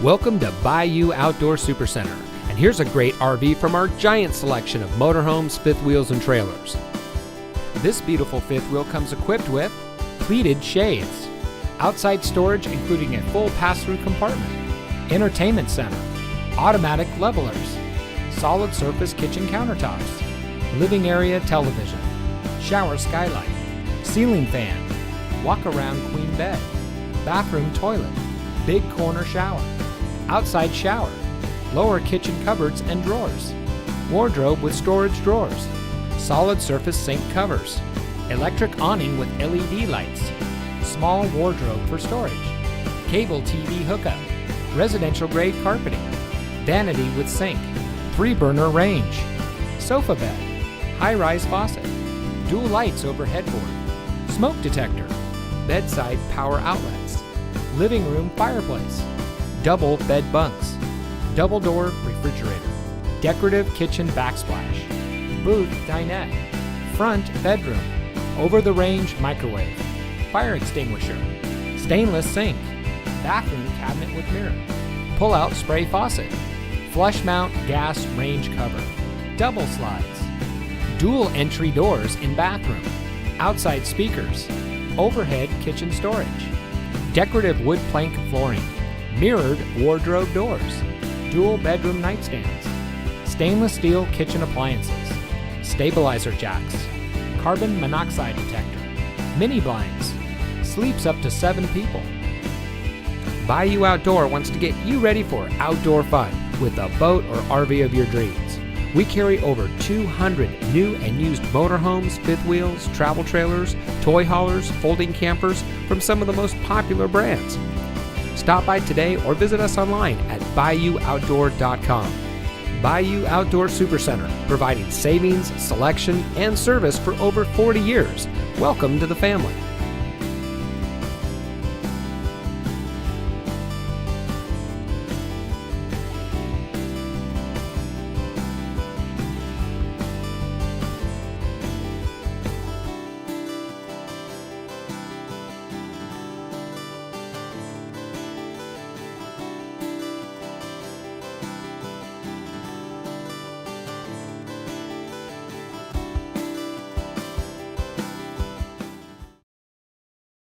Welcome to Bayou Outdoor Supercenter, and here's a great RV from our giant selection of motorhomes, fifth wheels, and trailers. This beautiful fifth wheel comes equipped with pleated shades, outside storage including a full pass-through compartment, entertainment center, automatic levelers, solid surface kitchen countertops, living area television, shower skylight, ceiling fan, walk-around queen bed, bathroom toilet, big corner shower, outside shower, lower kitchen cupboards and drawers, wardrobe with storage drawers, solid surface sink covers, electric awning with LED lights, small wardrobe for storage, cable TV hookup, residential grade carpeting, vanity with sink, 3-burner range, sofa bed, high-rise faucet, dual lights over headboard, smoke detector, bedside power outlets, living room fireplace, double bed bunks, double door refrigerator, decorative kitchen backsplash, booth dinette, front bedroom, over-the-range microwave, fire extinguisher, stainless sink, bathroom cabinet with mirror, pull-out spray faucet, flush mount gas range cover, double slides, dual entry doors in bathroom, outside speakers, overhead kitchen storage, decorative wood plank flooring, mirrored wardrobe doors, dual bedroom nightstands, stainless steel kitchen appliances, stabilizer jacks, carbon monoxide detector, mini blinds, sleeps up to 7 people. Bayou Outdoor wants to get you ready for outdoor fun with a boat or RV of your dreams. We carry over 200 new and used motorhomes, fifth wheels, travel trailers, toy haulers, folding campers from some of the most popular brands. Stop by today or visit us online at BayouOutdoor.com. Bayou Outdoor Supercenter, providing savings, selection, and service for over 40 years. Welcome to the family.